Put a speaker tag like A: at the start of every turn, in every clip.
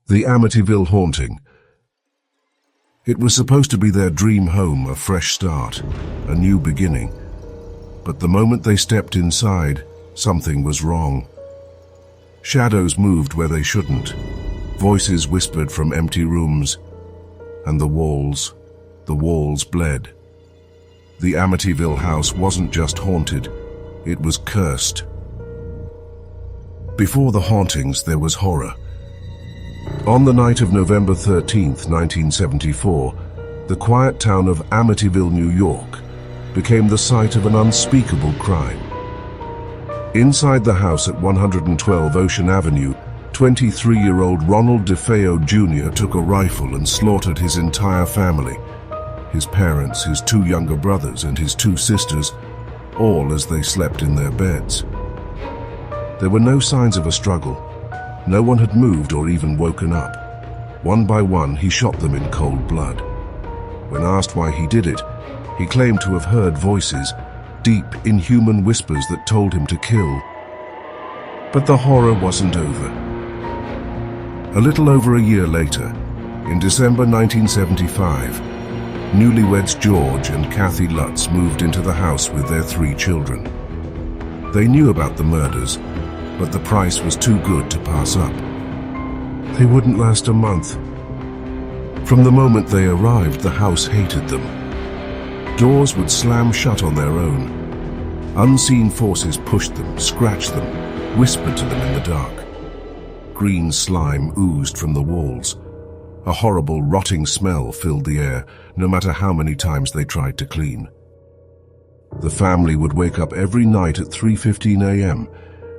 A: The Amityville haunting. It was supposed to be their dream home, a fresh start, a new beginning. But the moment they stepped inside, something was wrong. Shadows moved where they shouldn't. Voices whispered from empty rooms. And the walls bled. The Amityville house wasn't just haunted, it was cursed. Before the hauntings, there was horror. On the night of November 13th, 1974, the quiet town of Amityville, New York, became the site of an unspeakable crime. Inside the house at 112 Ocean Avenue, 23-year-old Ronald DeFeo Jr. took a rifle and slaughtered his entire family, his parents, his two younger brothers, and his two sisters, all as they slept in their beds. There were no signs of a struggle. No one had moved or even woken up. One by one, he shot them in cold blood. When asked why he did it, he claimed to have heard voices, deep, inhuman whispers that told him to kill. But the horror wasn't over. A little over a year later, in December 1975, newlyweds George and Kathy Lutz moved into the house with their 3 children. They knew about the murders, but the price was too good to pass up. They wouldn't last a month. From the moment they arrived, the house hated them. Doors would slam shut on their own. Unseen forces pushed them, scratched them, whispered to them in the dark. Green slime oozed from the walls. A horrible, rotting smell filled the air, no matter how many times they tried to clean. The family would wake up every night at 3:15 a.m.,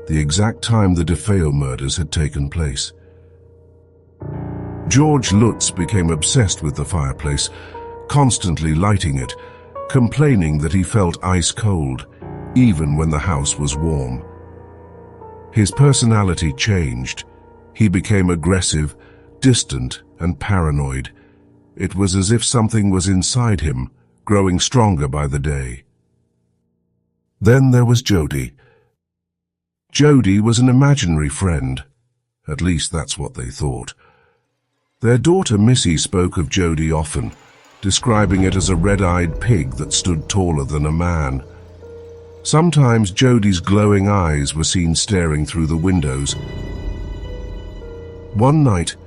A: the exact time the DeFeo murders had taken place. George Lutz became obsessed with the fireplace, constantly lighting it, complaining that he felt ice cold, even when the house was warm. His personality changed. He became aggressive, distant, and paranoid. It was as if something was inside him, growing stronger by the day. Then there was Jody. Jody was an imaginary friend. At least that's what they thought. Their daughter Missy spoke of Jody often, describing it as a red-eyed pig that stood taller than a man. Sometimes Jody's glowing eyes were seen staring through the windows. One night,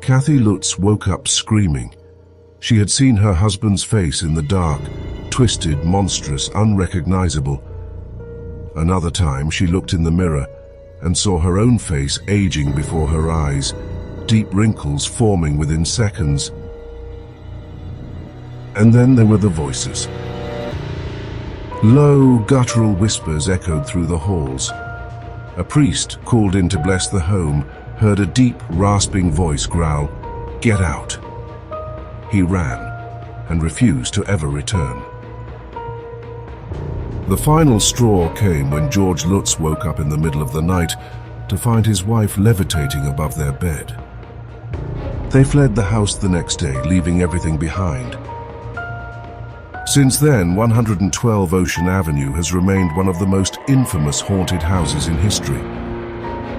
A: Kathy Lutz woke up screaming. She had seen her husband's face in the dark, twisted, monstrous, unrecognizable. Another time, she looked in the mirror and saw her own face aging before her eyes, deep wrinkles forming within seconds. And then there were the voices. Low, guttural whispers echoed through the halls. A priest, called in to bless the home, heard a deep, rasping voice growl, "Get out." He ran and refused to ever return. The final straw came when George Lutz woke up in the middle of the night to find his wife levitating above their bed. They fled the house the next day, leaving everything behind. Since then, 112 Ocean Avenue has remained one of the most infamous haunted houses in history.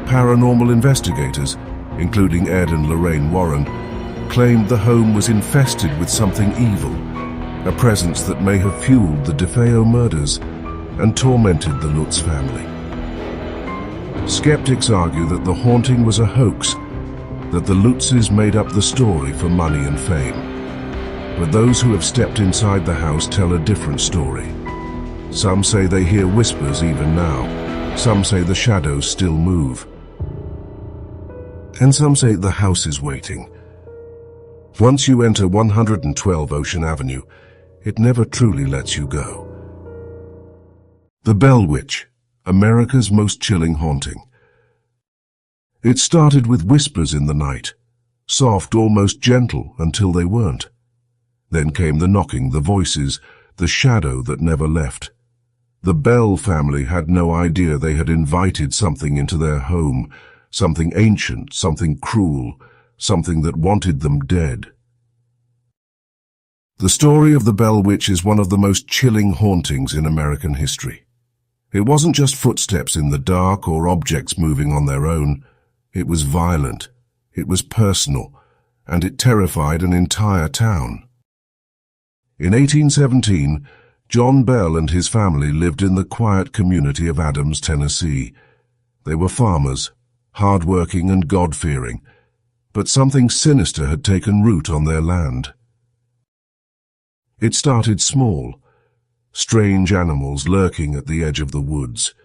A: Paranormal investigators, including Ed and Lorraine Warren, claimed the home was infested with something evil, a presence that may have fueled the DeFeo murders and tormented the Lutz family. Skeptics argue that the haunting was a hoax, that the Lutzes made up the story for money and fame. But those who have stepped inside the house tell a different story. Some say they hear whispers even now. Some say the shadows still move. And some say the house is waiting. Once you enter 112 Ocean Avenue, it never truly lets you go. The Bell Witch, America's most chilling haunting. It started with whispers in the night, soft, almost gentle, until they weren't. Then came the knocking, the voices, the shadow that never left. The Bell family had no idea they had invited something into their home, something ancient, something cruel, something that wanted them dead. The story of the Bell Witch is one of the most chilling hauntings in American history. It wasn't just footsteps in the dark or objects moving on their own. It was violent. It was personal, and it terrified an entire town. In 1817, John Bell and his family lived in the quiet community of Adams, Tennessee. They were farmers, hard-working and God-fearing, but something sinister had taken root on their land. It started small, strange animals lurking at the edge of the woods,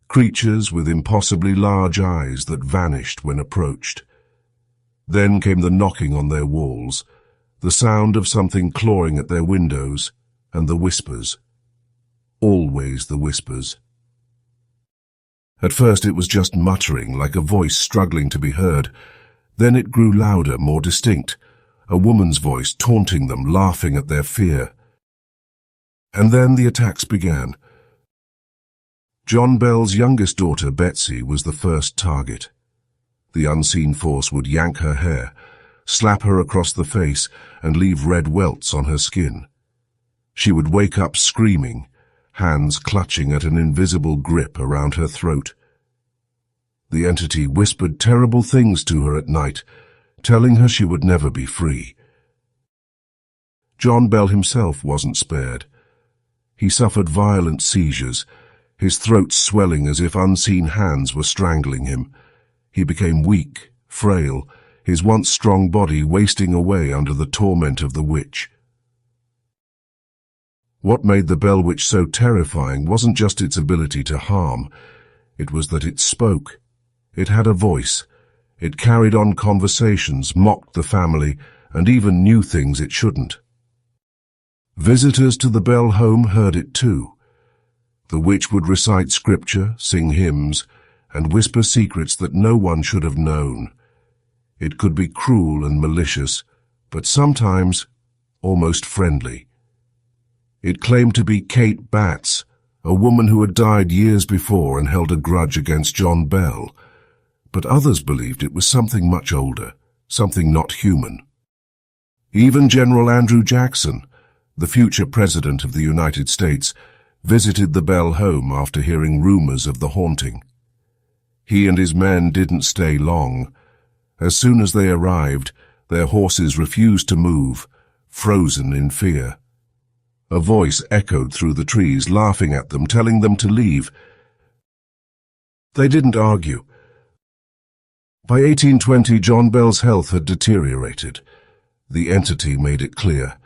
A: creatures with impossibly large eyes that vanished when approached. Then came the knocking on their walls, the sound of something clawing at their windows, and the whispers. Always the whispers. At first it was just muttering, like a voice struggling to be heard. Then it grew louder, more distinct, a woman's voice taunting them, laughing at their fear. And then the attacks began. John Bell's youngest daughter, Betsy, was the first target. The unseen force would yank her hair, slap her across the face, and leave red welts on her skin. She would wake up screaming, hands clutching at an invisible grip around her throat. The entity whispered terrible things to her at night, telling her she would never be free. John Bell himself wasn't spared. He suffered violent seizures, his throat swelling as if unseen hands were strangling him. He became weak, frail, his once strong body wasting away under the torment of the witch. What made the Bell Witch so terrifying wasn't just its ability to harm. It was that it spoke. It had a voice. It carried on conversations, mocked the family, and even knew things it shouldn't. Visitors to the Bell home heard it too. The witch would recite scripture, sing hymns, and whisper secrets that no one should have known. It could be cruel and malicious, but sometimes almost friendly. It claimed to be Kate Batts, a woman who had died years before and held a grudge against John Bell, but others believed it was something much older, something not human. Even General Andrew Jackson, the future President of the United States, visited the Bell home after hearing rumors of the haunting. He and his men didn't stay long. As soon as they arrived, their horses refused to move, frozen in fear. A voice echoed through the trees, laughing at them, telling them to leave. They didn't argue. By 1820, John Bell's health had deteriorated. The entity made it clear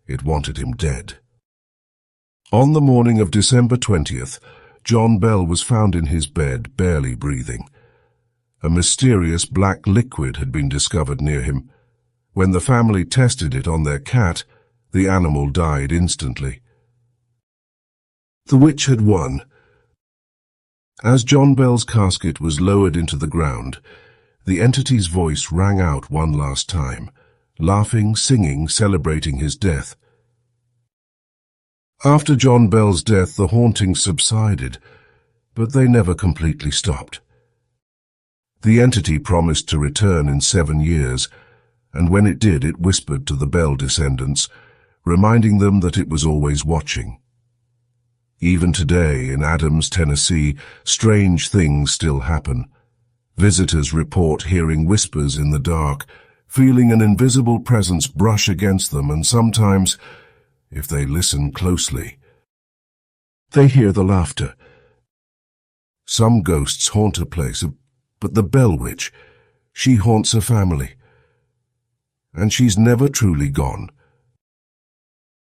A: it wanted him dead. On the morning of December 20th, John Bell was found in his bed, barely breathing. A mysterious black liquid had been discovered near him. When the family tested it on their cat, the animal died instantly. The witch had won. As John Bell's casket was lowered into the ground, the entity's voice rang out one last time, laughing, singing, celebrating his death. After John Bell's death, the hauntings subsided, but they never completely stopped. The entity promised to return in 7 years, and when it did, it whispered to the Bell descendants, reminding them that it was always watching. Even today, in Adams, Tennessee, strange things still happen. Visitors report hearing whispers in the dark, feeling an invisible presence brush against them, and sometimes, if they listen closely, they hear the laughter. Some ghosts haunt a place, but the Bell Witch, she haunts a family. And she's never truly gone.